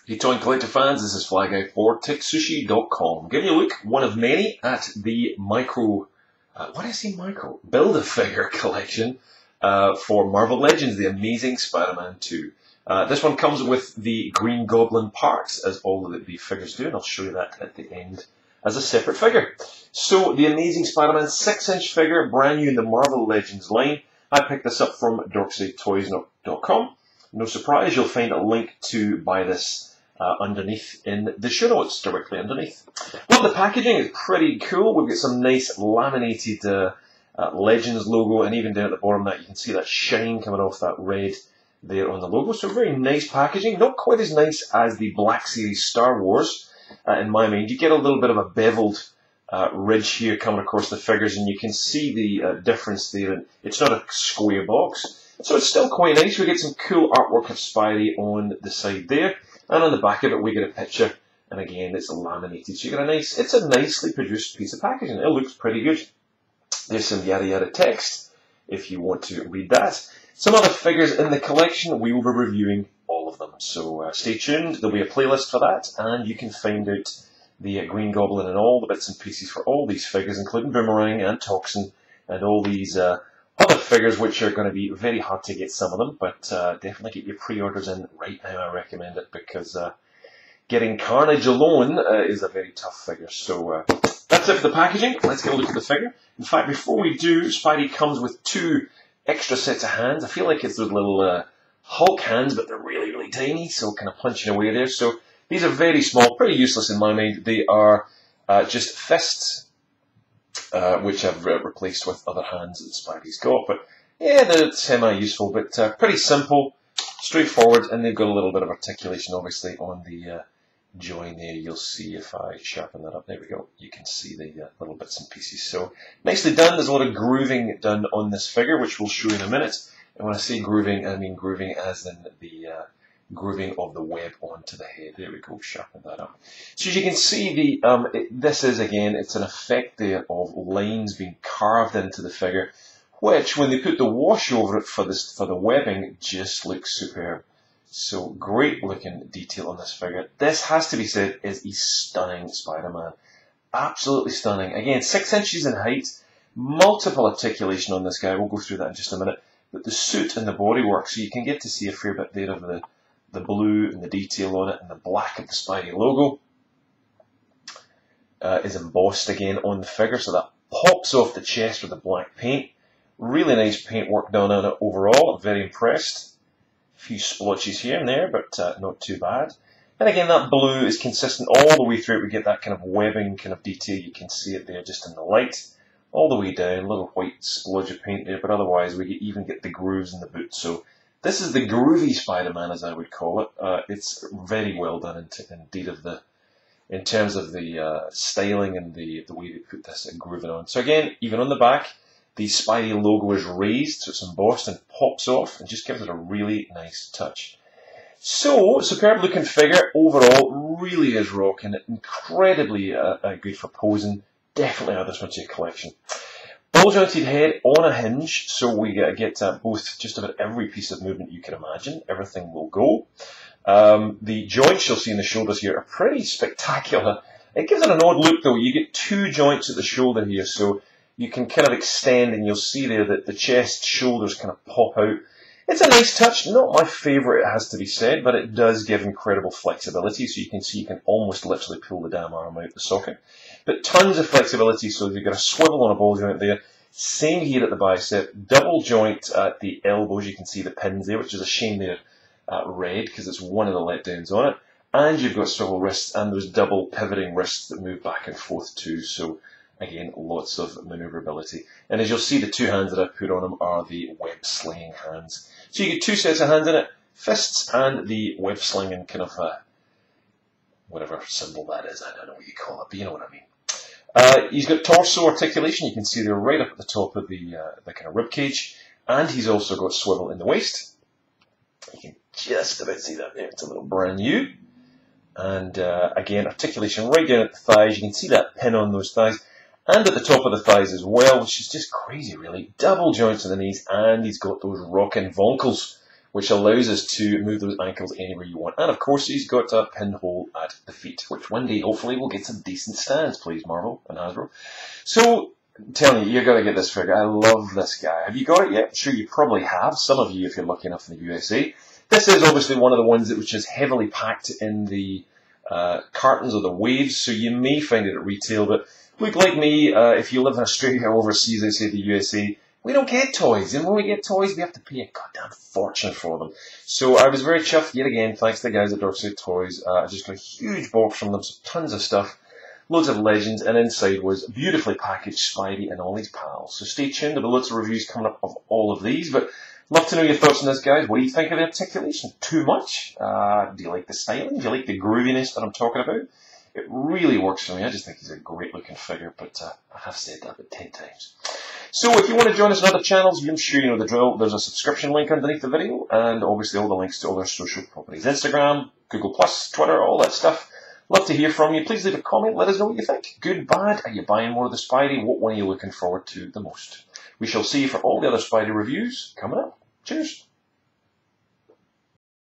Hey toy and collector fans, this is Fly Guy for TekSushi.com. Giving you a look, one of many, at the Build-A-Figure collection for Marvel Legends, The Amazing Spider-Man 2. This one comes with the Green Goblin parts, as all of the figures do, and I'll show you that at the end as a separate figure. So, The Amazing Spider-Man 6-inch figure, brand new in the Marvel Legends line. I picked this up from DorksideToys.com. No surprise, you'll find a link to buy this underneath in the show notes, directly underneath. Well, the packaging is pretty cool. We've got some nice laminated Legends logo, and even down at the bottom that you can see that shine coming off that red there on the logo. So very nice packaging, not quite as nice as the Black Series Star Wars in my mind. You get a little bit of a beveled ridge here coming across the figures, and you can see the difference there. And it's not a square box, so it's still quite nice. We get some cool artwork of Spidey on the side there. And on the back of it, we get a picture, and again, it's laminated. So you get it's a nicely produced piece of packaging. It looks pretty good. There's some yada yada text, if you want to read that. Some other figures in the collection, we will be reviewing all of them. So stay tuned, there'll be a playlist for that, and you can find out the Green Goblin and all the bits and pieces for all these figures, including Boomerang and Toxin, and all these other figures, which are going to be very hard to get, some of them, but definitely get your pre-orders in right now. I recommend it, because getting Carnage alone is a very tough figure. So that's it for the packaging. Let's get a look at the figure. In fact, before we do, Spidey comes with 2 extra sets of hands. I feel like it's those little Hulk hands, but they're really, really tiny, so kind of punching away there. So these are very small, pretty useless in my mind. They are just fists, which I've replaced with other hands that Spidey's got. But yeah, they're semi-useful, but pretty simple, straightforward, and they've got a little bit of articulation, obviously, on the join there. You'll see if I sharpen that up. There we go. You can see the little bits and pieces. So nicely done. There's a lot of grooving done on this figure, which we'll show you in a minute. And when I say grooving, I mean grooving as in the grooving of the web onto the head. There we go, sharpen that up. So as you can see, this is, again, it's an effect there of lines being carved into the figure, which, when they put the wash over it for the webbing, just looks superb. So great looking detail on this figure. This, has to be said, is a stunning Spider-Man. Absolutely stunning. Again, 6 inches in height, multiple articulation on this guy. We'll go through that in just a minute. But the suit and the bodywork, so you can get to see a fair bit there of the blue and the detail on it, and the black of the Spidey logo is embossed again on the figure, so that pops off the chest with the black paint. Really nice paintwork done on it overall. I'm very impressed. A few splotches here and there, but not too bad. And again, that blue is consistent all the way through it. We get that kind of webbing kind of detail. You can see it there just in the light. All the way down, a little white splodge of paint there, but otherwise we even get the grooves in the boot. So this is the groovy Spider-Man, as I would call it. It's very well done indeed in terms of the styling and the way they put this grooving on. So again, even on the back, the Spidey logo is raised, so it's embossed and pops off and just gives it a really nice touch. So, superb looking figure overall, really is rocking, incredibly good for posing. Definitely add this one to your collection. Ball-jointed head on a hinge, so we get both, just about every piece of movement you can imagine. Everything will go. The joints you'll see in the shoulders here are pretty spectacular. It gives it an odd look though. You get 2 joints at the shoulder here, so you can kind of extend, and you'll see there that the chest, shoulders kind of pop out. It's a nice touch, not my favourite, it has to be said, but it does give incredible flexibility, so you can see you can almost literally pull the damn arm out the socket. But tons of flexibility, so you've got a swivel on a ball joint there. Same here at the bicep, double joint at the elbows. You can see the pins there, which is a shame they're red, because it's one of the letdowns on it. And you've got swivel wrists and those double pivoting wrists that move back and forth too. So again, lots of maneuverability. And as you'll see, the 2 hands that I've put on them are the web slinging hands. So you get 2 sets of hands in it, fists and the web slinging kind of whatever symbol that is. I don't know what you call it, but you know what I mean. He's got torso articulation. You can see they're right up at the top of the kind of rib cage, and he's also got swivel in the waist. You can just about see that there. It's a little brand new. And again, articulation right down at the thighs. You can see that pin on those thighs, and at the top of the thighs as well, which is just crazy, really. Double joints in the knees, and he's got those rockin' vonkles, which allows us to move those ankles anywhere you want. And of course, he's got a pinhole at the feet, which one day, hopefully, will get some decent stands, please, Marvel and Hasbro. So, I'm telling you, you've got to get this figure. I love this guy. Have you got it yet? Sure, you probably have. Some of you, if you're lucky enough in the USA. This is obviously one of the ones that was just heavily packed in the cartons or the waves, so you may find it at retail, but look, like me, if you live in Australia or overseas, let's say the USA, we don't get toys, and when we get toys, we have to pay a goddamn fortune for them. So I was very chuffed, yet again, thanks to the guys at Dorset Toys. I just got a huge box from them, so tons of stuff, loads of legends, and inside was beautifully packaged Spidey and all his pals. So stay tuned, there'll be lots of reviews coming up of all of these, but love to know your thoughts on this, guys. What do you think of the articulation? Too much? Do you like the styling? Do you like the grooviness that I'm talking about? It really works for me. I just think he's a great looking figure, but I have said that about 10 times. So if you want to join us on other channels, I'm sure you know the drill. There's a subscription link underneath the video, and obviously all the links to all our social properties. Instagram, Google+, Twitter, all that stuff. Love to hear from you. Please leave a comment. Let us know what you think. Good, bad? Are you buying more of the Spidey? What one are you looking forward to the most? We shall see you for all the other Spidey reviews coming up. Cheers.